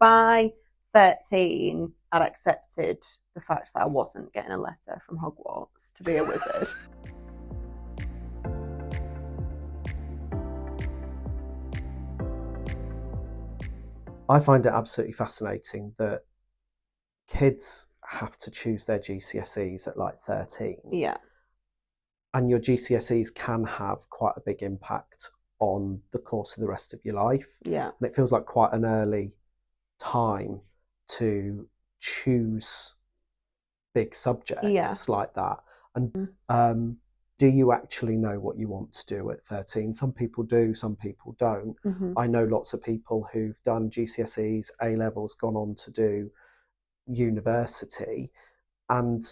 by 13, I'd accepted the fact that I wasn't getting a letter from Hogwarts to be a wizard. I find it absolutely fascinating that kids have to choose their GCSEs at like 13. Yeah. And your GCSEs can have quite a big impact on the course of the rest of your life. Yeah. And it feels like quite an early time to choose big subjects like that. And do you actually know what you want to do at 13? Some people do, some people don't. I know lots of people who've done GCSEs, A-levels, gone on to do university, and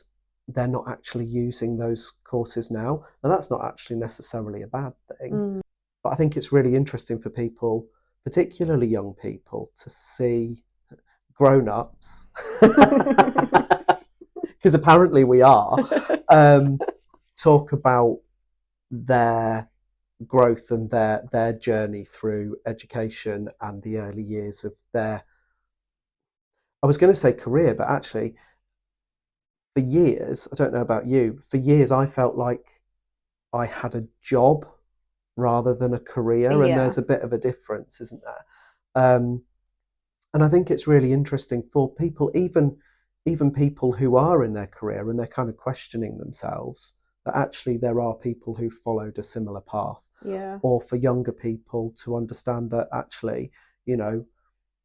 they're not actually using those courses now. And that's not actually necessarily a bad thing. But I think it's really interesting for people, particularly young people, to see grown-ups, because apparently we are, talk about their growth and their journey through education and the early years of their, I was going to say career, but actually for years, I don't know about you, for years I felt like I had a job rather than a career, and there's a bit of a difference, isn't there? And I think it's really interesting for people, even people who are in their career and they're kind of questioning themselves, that actually there are people who followed a similar path. Yeah. Or for younger people to understand that actually, you know,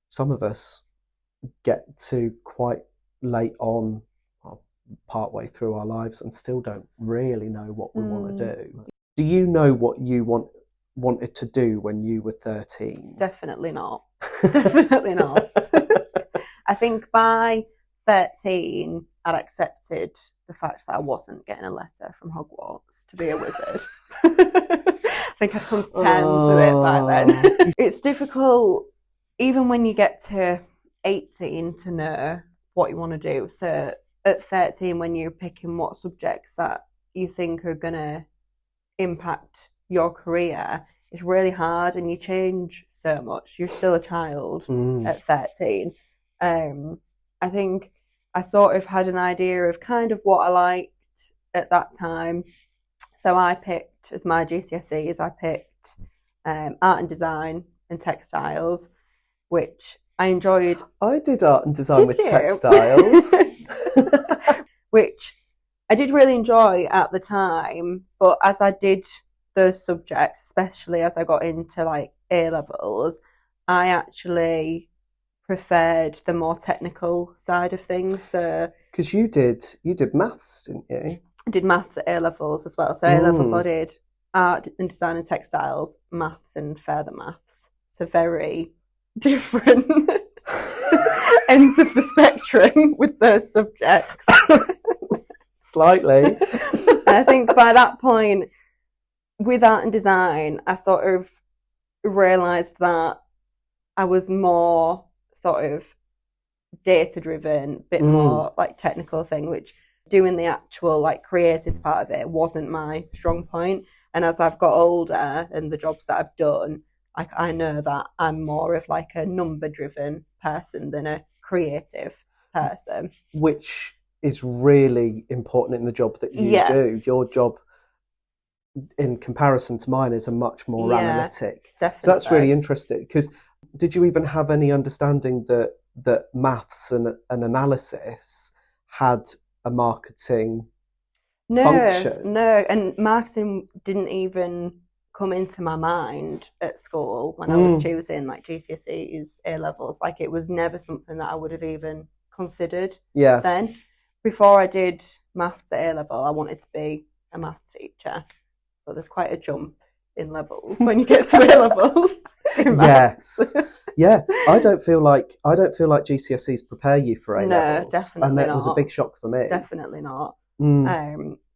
some of us get to quite late on, part way through our lives, and still don't really know what we want to do. Do you know what you wanted to do when you were 13? Definitely not. Definitely not. I think by 13, I'd accepted the fact that I wasn't getting a letter from Hogwarts to be a wizard. I think I'd come to terms with it by then. It's difficult, even when you get to 18, to know what you want to do. So at 13, when you're picking what subjects that you think are going to impact your career, it's really hard, and you change so much. You're still a child at 13. I think I sort of had an idea of kind of what I liked at that time. So I picked, as my GCSEs, I picked art and design and textiles, which I enjoyed. I did art and design with textiles. Which I did really enjoy at the time, but as I did those subjects, especially as I got into like A-levels, I actually preferred the more technical side of things. So because you did maths, didn't you? I did maths at A-levels as well. So A-levels I did art and design and textiles, maths and further maths. So very different ends of the spectrum with those subjects. Slightly. I think by that point, with art and design, I sort of realised that I was more sort of data-driven, bit more like technical thing, which doing the actual like creative part of it wasn't my strong point. And as I've got older and the jobs that I've done, like I know that I'm more of like a number-driven person than a creative person. Which is really important in the job that you do. Your job, in comparison to mine, is a much more analytic. Definitely. So that's really interesting, because did you even have any understanding that maths and analysis had a marketing function? No, and marketing didn't even come into my mind at school when I was choosing like GCSEs, A-levels. Like it was never something that I would have even considered then. Before I did maths at A-level, I wanted to be a maths teacher, but there's quite a jump in levels when you get to A-levels. Yes. Yeah. I don't feel like GCSEs prepare you for A-levels. No, definitely and that not. was a big shock for me. Definitely not.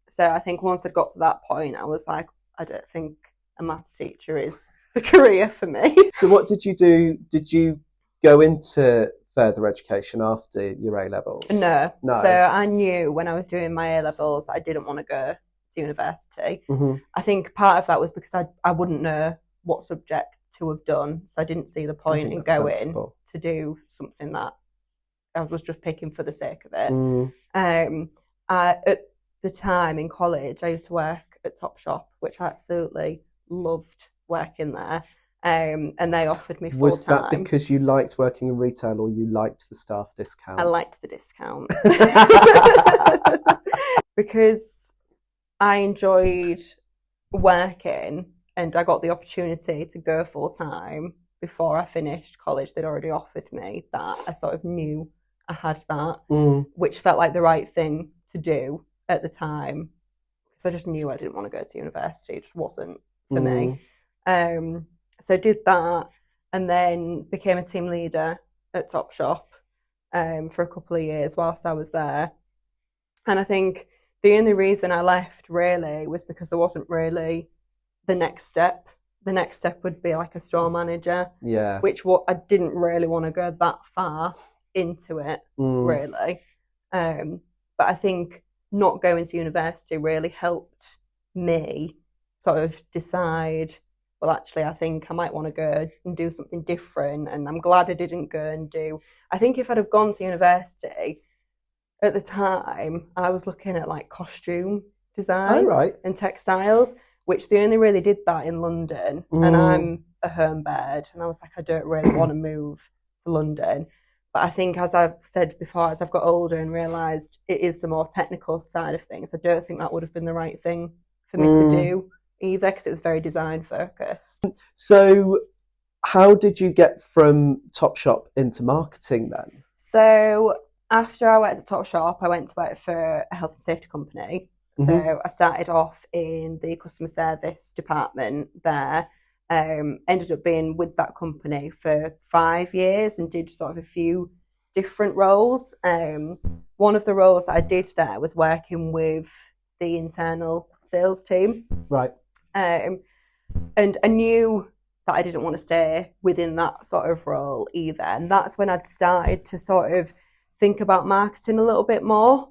So I think once I got to that point, I was like, I don't think a maths teacher is the career for me. So what did you do? Did you go into further education after your A-levels? No. So I knew when I was doing my A-levels, I didn't want to go to university. I think part of that was because I wouldn't know what subject to have done, so I didn't see the point in going to do something that I was just picking for the sake of it. At the time in college, I used to work at Topshop, which I absolutely loved working there. And they offered me full-time. Was that because you liked working in retail, or you liked the staff discount? I liked the discount. Because I enjoyed working, and I got the opportunity to go full-time before I finished college. They'd already offered me that. I sort of knew I had that, which felt like the right thing to do at the time, because I just knew I didn't want to go to university. It just wasn't for me. So I did that, and then became a team leader at Topshop for a couple of years whilst I was there. And I think the only reason I left really was because there wasn't really the next step. The next step would be like a store manager, which I didn't really want to go that far into it, really. But I think not going to university really helped me sort of decide, well, actually, I think I might want to go and do something different. And I'm glad I didn't go and do. I think if I'd have gone to university at the time, I was looking at like costume design and textiles, which they only really did that in London. And I'm a home bird, and I was like, I don't really want to move to London. But I think, as I've said before, as I've got older and realised it is the more technical side of things, I don't think that would have been the right thing for me to do either, because it was very design focused. So how did you get from Topshop into marketing then? So after I worked at Topshop, I went to work for a health and safety company. So I started off in the customer service department there. Ended up being with that company for 5 years and did sort of a few different roles. One of the roles that I did there was working with the internal sales team. Right. And I knew that I didn't want to stay within that sort of role either. And that's when I'd started to sort of think about marketing a little bit more.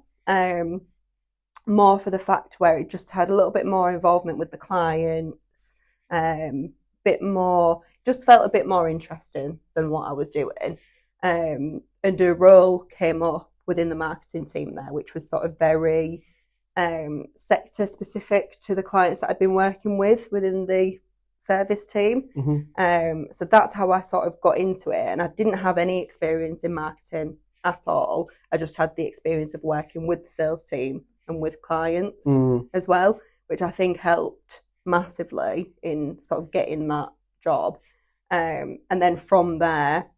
More for the fact where it just had a little bit more involvement with the clients, bit more, just felt a bit more interesting than what I was doing. And a role came up within the marketing team there, which was sort of very sector specific to the clients that I'd been working with within the service team. So that's how I sort of got into it. And I didn't have any experience in marketing at all. I just had the experience of working with the sales team and with clients as well, which I think helped massively in sort of getting that job. And then from there,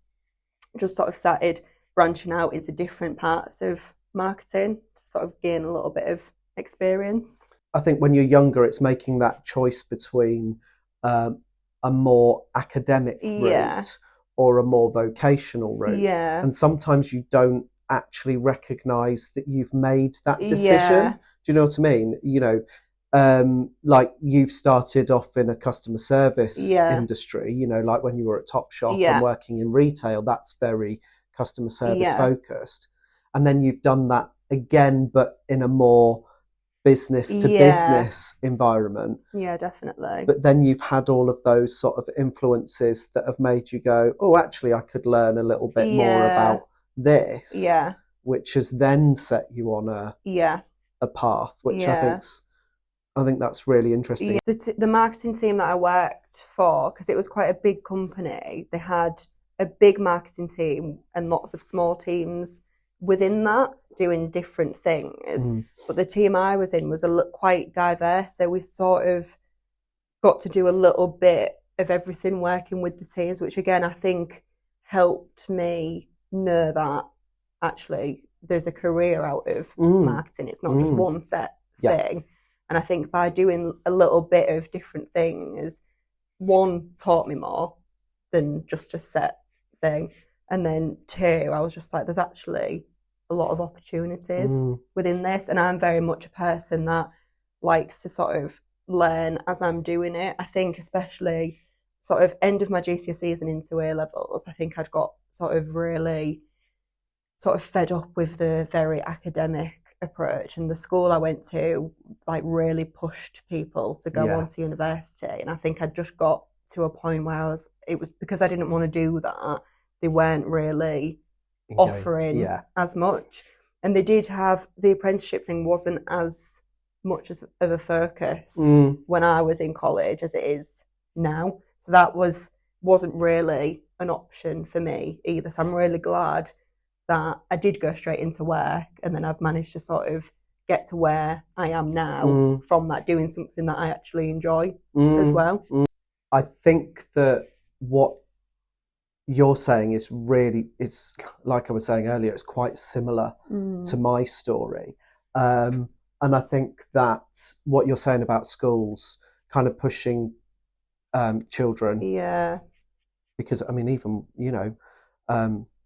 just sort of started branching out into different parts of marketing to sort of gain a little bit of experience. I think when you're younger, it's making that choice between a more academic route or a more vocational route. And sometimes you don't actually recognise that you've made that decision. Do you know what I mean? You know, like you've started off in a customer service industry, you know, like when you were at Topshop and working in retail, that's very customer service focused. And then you've done that again, but in a more business to business environment. Yeah, definitely. But then you've had all of those sort of influences that have made you go, oh, actually, I could learn a little bit more about this, which has then set you on a path, which I think that's really interesting. The marketing team that I worked for, because it was quite a big company, they had a big marketing team and lots of small teams within that doing different things. But the team I was in was quite diverse, so we sort of got to do a little bit of everything working with the teams, which again I think helped me know that actually there's a career out of marketing. It's not just one set thing. And I think by doing a little bit of different things, one, taught me more than just a set thing. And then two, I was just like, there's actually a lot of opportunities within this. And I'm very much a person that likes to sort of learn as I'm doing it. I think especially sort of end of my GCSEs and into A levels, I think I'd got sort of really sort of fed up with the very academic approach, and the school I went to like really pushed people to go on to university, and I think I'd just got to a point where it was because I didn't want to do that they weren't really Okay. offering Yeah. as much. And they did have, the apprenticeship thing wasn't as much of a focus when I was in college as it is now. So that wasn't really an option for me either. So I'm really glad that I did go straight into work, and then I've managed to sort of get to where I am now from that, doing something that I actually enjoy as well. I think that what you're saying is really, it's like I was saying earlier, it's quite similar to my story. And I think that what you're saying about schools kind of pushing children. Yeah. Because, I mean, even,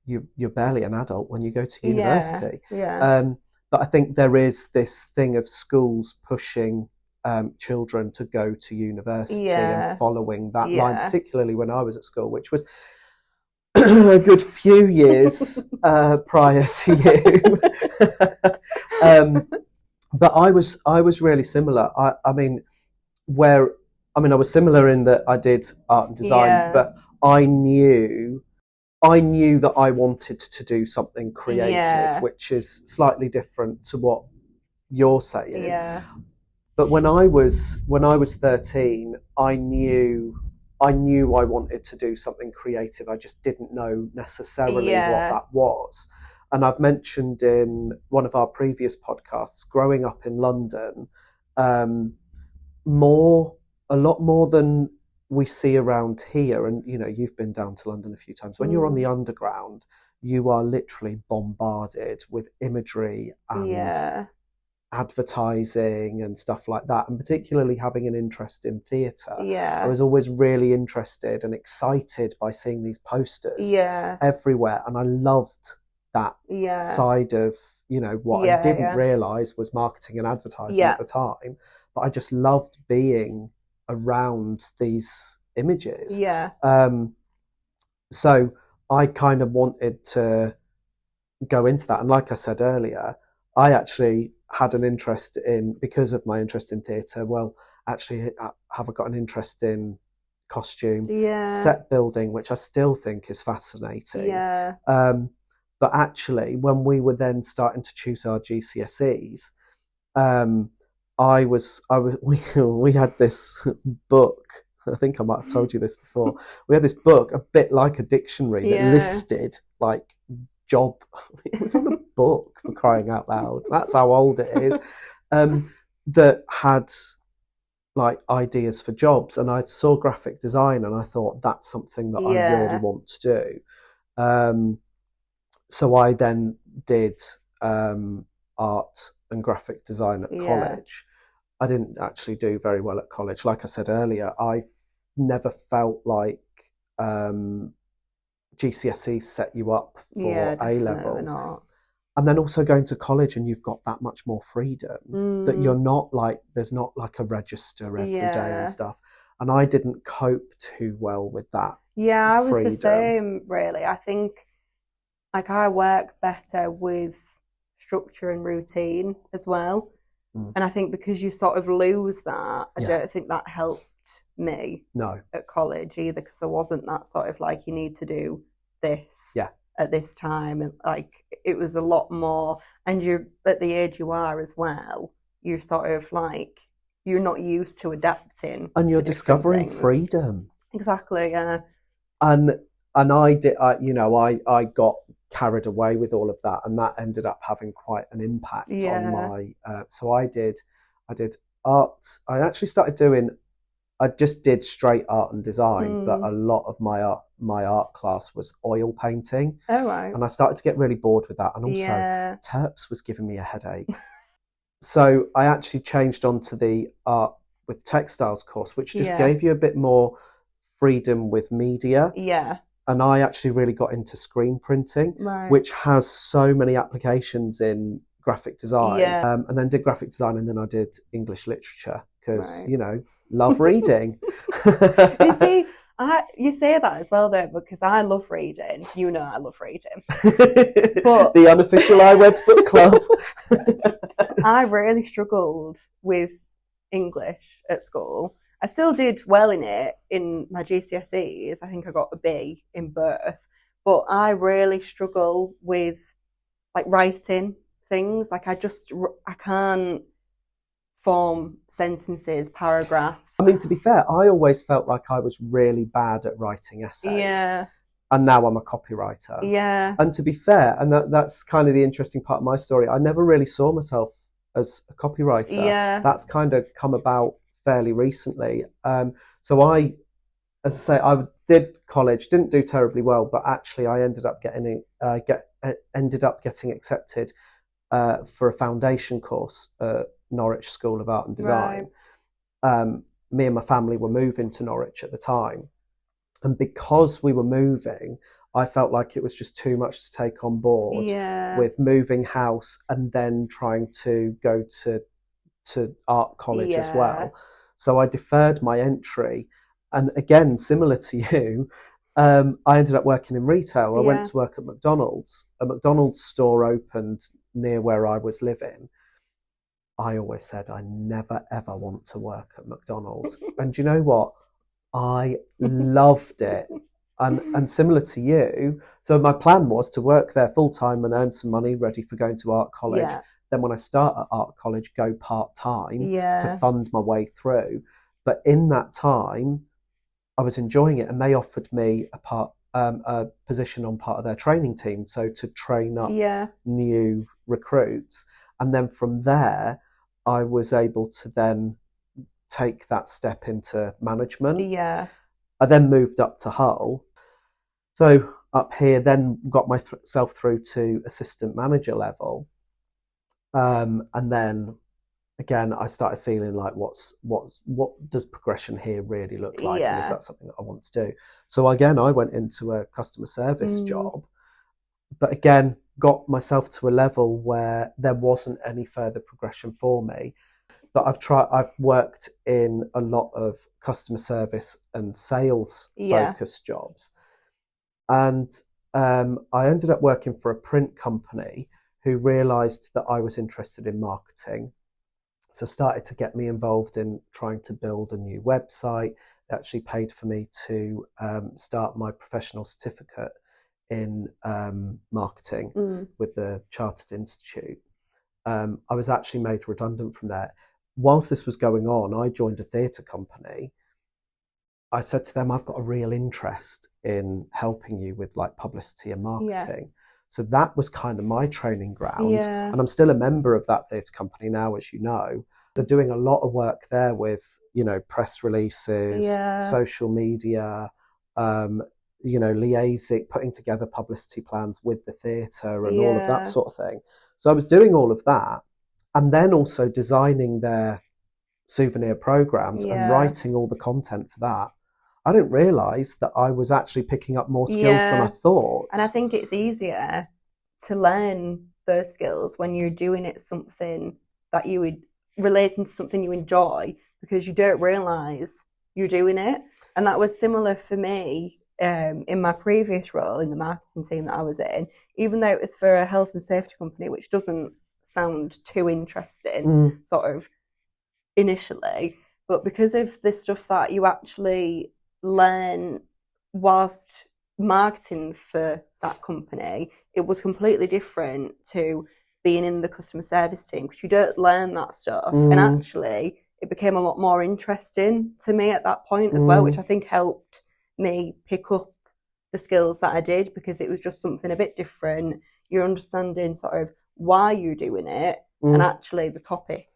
you're barely an adult when you go to university. Yeah. But I think there is this thing of schools pushing children to go to university and following that line, particularly when I was at school, which was a good few years prior to you. But I was really similar. I was similar in that I did art and design, but I knew that I wanted to do something creative, which is slightly different to what you're saying. Yeah. But when I was 13, I knew I wanted to do something creative. I just didn't know necessarily what that was. And I've mentioned in one of our previous podcasts, growing up in London, a lot more than we see around here. And, you've been down to London a few times. When you're on the underground, you are literally bombarded with imagery and advertising and stuff like that. And particularly having an interest in theatre, I was always really interested and excited by seeing these posters everywhere. And I loved that side of, what I didn't realise was marketing and advertising at the time. But I just loved being around these images. So I kind of wanted to go into that. And like I said earlier, I actually had an interest in, because of my interest in theatre, actually have I got an interest in costume, set building, which I still think is fascinating. But actually, when we were then starting to choose our GCSEs, we had this book. I think I might have told you this before. We had this book, a bit like a dictionary, that listed like job. It was on a book, for crying out loud. That's how old it is. That had like ideas for jobs, and I saw graphic design, and I thought that's something that I really want to do. So I then did art and graphic design at college. I didn't actually do very well at college. Like I said earlier, I never felt like GCSEs set you up for A-levels. Not. And then also going to college, and you've got that much more freedom that you're not like, there's not like a register every day and stuff. And I didn't cope too well with that. Yeah, I was the same, really. I think like I work better with structure and routine as well. And I think because you sort of lose that, I don't think that helped me at college either, because I wasn't that sort of like, you need to do this at this time. And like, it was a lot more, and you're at the age you are as well, you're sort of like, you're not used to adapting. And you're discovering freedom. Exactly, yeah. And I got carried away with all of that, and that ended up having quite an impact on my so I did art. I just did straight art and design, but a lot of my art class was oil painting. Oh, right. And I started to get really bored with that, and also terps was giving me a headache. So I actually changed onto the art with textiles course, which just gave you a bit more freedom with media. And I actually really got into screen printing, which has so many applications in graphic design. And then did graphic design, and then I did English literature because, love reading. You see, you say that as well, though, because I love reading. I love reading. But the unofficial Eyeweb book club. I really struggled with English at school. I still did well in it in my GCSEs. I think I got a B in both. but I really struggle with like writing things. Like I can't form sentences, paragraphs. I mean, to be fair, I always felt like I was really bad at writing essays. Yeah. And now I'm a copywriter. Yeah. And to be fair, and that's kind of the interesting part of my story, I never really saw myself as a copywriter. Yeah. That's kind of come about fairly recently. So I, as I say, I did college, didn't do terribly well, but actually I ended up getting accepted for a foundation course at Norwich School of Art and Design. Right. Me and my family were moving to Norwich at the time. And because we were moving, I felt like it was just too much to take on board with moving house and then trying to go to art college as well. So I deferred my entry. And again, similar to you, I ended up working in retail. I went to work at McDonald's. A McDonald's store opened near where I was living. I always said I never, ever want to work at McDonald's. And you know what? I loved it. And similar to you, so my plan was to work there full time and earn some money ready for going to art college. Then when I start at art college, go part-time to fund my way through. But in that time, I was enjoying it, and they offered me a position on part of their training team, so to train up new recruits. And then from there, I was able to then take that step into management. I then moved up to Hull. So up here, then got myself through to assistant manager level. And then again, I started feeling like, what does progression here really look like? And is that something that I want to do? So again, I went into a customer service job, but again, got myself to a level where there wasn't any further progression for me. But I've worked in a lot of customer service and sales focused jobs. And I ended up working for a print company who realised that I was interested in marketing. So started to get me involved in trying to build a new website. They actually paid for me to start my professional certificate in marketing with the Chartered Institute. I was actually made redundant from there. Whilst this was going on, I joined a theatre company. I said to them, I've got a real interest in helping you with like publicity and marketing. So that was kind of my training ground. And I'm still a member of that theatre company now, as you know. They're doing a lot of work there with, press releases, social media, liaising, putting together publicity plans with the theatre and all of that sort of thing. So I was doing all of that. And then also designing their souvenir programs and writing all the content for that. I didn't realise that I was actually picking up more skills than I thought. And I think it's easier to learn those skills when you're doing it something that you would relating to something you enjoy, because you don't realise you're doing it. And that was similar for me in my previous role in the marketing team that I was in, even though it was for a health and safety company, which doesn't sound too interesting sort of initially, but because of the stuff that you actually learn whilst marketing for that company, it was completely different to being in the customer service team, because you don't learn that stuff. And actually it became a lot more interesting to me at that point as well, which I think helped me pick up the skills that I did, because it was just something a bit different. You're understanding sort of why you're doing it, and actually the topic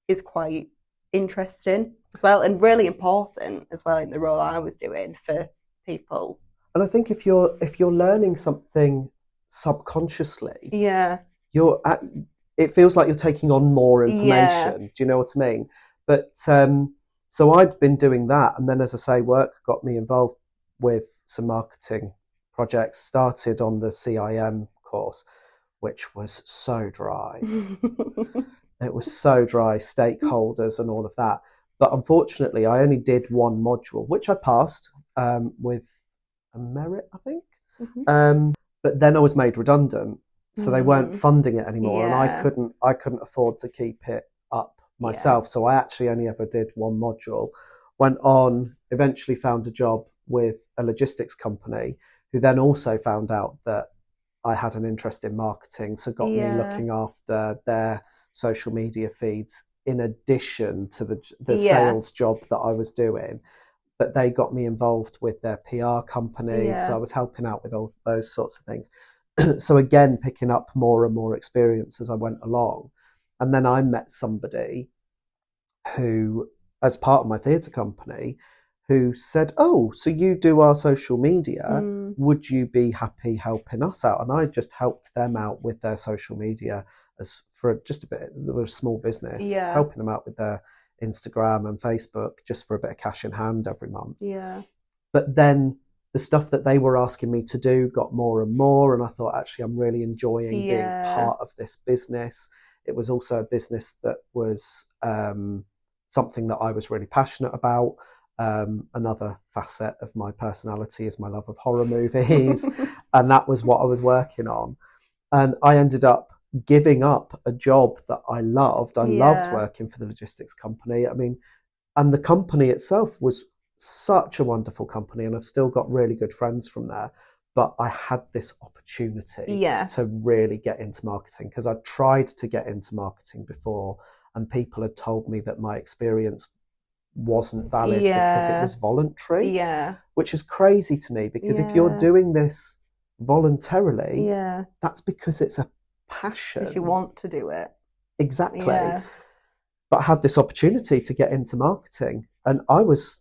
is quite interesting as well, and really important as well in the role I was doing for people. And I think if you're learning something subconsciously, it feels like you're taking on more information. Do you know what I mean? But so I'd been doing that, and then, as I say, work got me involved with some marketing projects. Started on the CIM course, which was so dry. It was so dry, stakeholders and all of that. But unfortunately, I only did one module, which I passed with a merit, I think. But then I was made redundant, so they weren't funding it anymore, and I couldn't afford to keep it up myself. So I actually only ever did one module. Went on, eventually found a job with a logistics company who then also found out that I had an interest in marketing, so got me looking after their social media feeds in addition to the sales job that I was doing. But they got me involved with their PR company, so I was helping out with all those sorts of things. So again, picking up more and more experience as I went along. And then I met somebody who, as part of my theatre company, who said, "Oh, so you do our social media, would you be happy helping us out?" And I just helped them out with their social media as for just a bit. They were a small business, helping them out with their Instagram and Facebook just for a bit of cash in hand every month. But then the stuff that they were asking me to do got more and more, and I thought, actually, I'm really enjoying being part of this business. It was also a business that was something that I was really passionate about. Another facet of my personality is my love of horror movies, and that was what I was working on. And I ended up giving up a job that I loved. I loved working for the logistics company. I mean, and the company itself was such a wonderful company, and I've still got really good friends from there. But I had this opportunity to really get into marketing, because I tried to get into marketing before, and people had told me that my experience wasn't valid because it was voluntary, which is crazy to me, because if you're doing this voluntarily, that's because it's a passion. Because you want to do it. Exactly. But I had this opportunity to get into marketing, and I was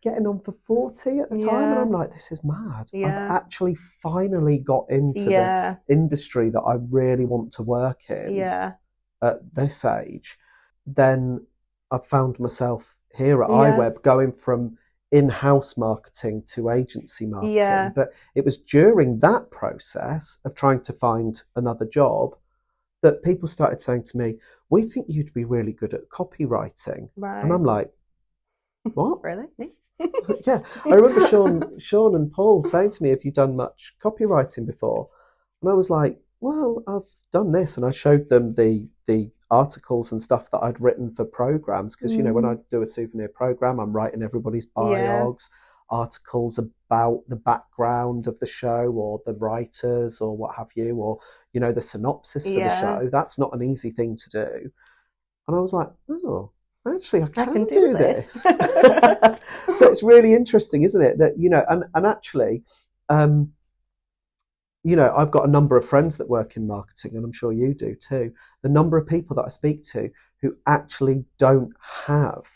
getting on for 40 at the time, and I'm like, this is mad. I've actually finally got into the industry that I really want to work in at this age. Then I found myself here at Eyeweb going from in-house marketing to agency marketing. But it was during that process of trying to find another job that people started saying to me, "We think you'd be really good at copywriting." And I'm like, what? Really? Yeah. I remember Sean and Paul saying to me, "Have you done much copywriting before?" And I was like, "Well, I've done this." And I showed them the articles and stuff that I'd written for programs, because you know, when I do a souvenir program, I'm writing everybody's biogs, articles about the background of the show or the writers or what have you, or you know, the synopsis for the show. That's not an easy thing to do. And I was like, oh, actually I can do this. So it's really interesting, isn't it, that, you know, and actually you know, I've got a number of friends that work in marketing, and I'm sure you do too. The number of people that I speak to who actually don't have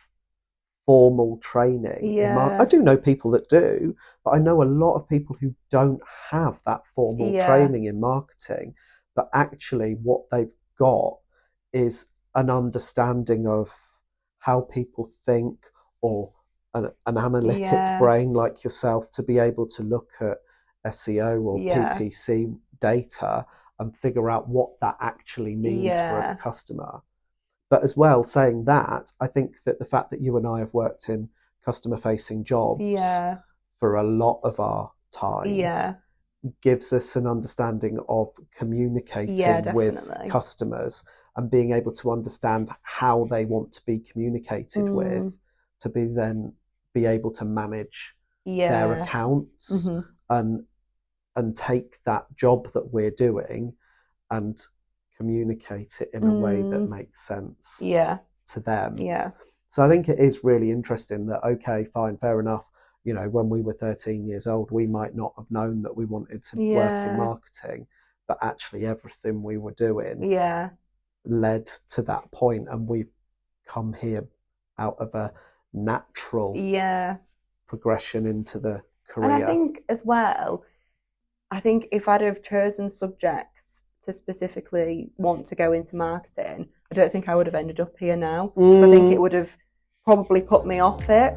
formal training. I do know people that do, but I know a lot of people who don't have that formal training in marketing. But actually what they've got is an understanding of how people think, or an analytic brain like yourself, to be able to look at SEO or PPC data and figure out what that actually means for a customer. But as well, saying that, I think that the fact that you and I have worked in customer facing jobs for a lot of our time gives us an understanding of communicating with customers and being able to understand how they want to be communicated with, to be able to manage their accounts and take that job that we're doing and communicate it in a way that makes sense to them. So I think it is really interesting that, okay, fine, fair enough, you know, when we were 13 years old, we might not have known that we wanted to work in marketing, but actually everything we were doing led to that point, and we've come here out of a natural progression into the career. And I think as well, I think if I'd have chosen subjects to specifically want to go into marketing, I don't think I would have ended up here now. Because I think it would have probably put me off it.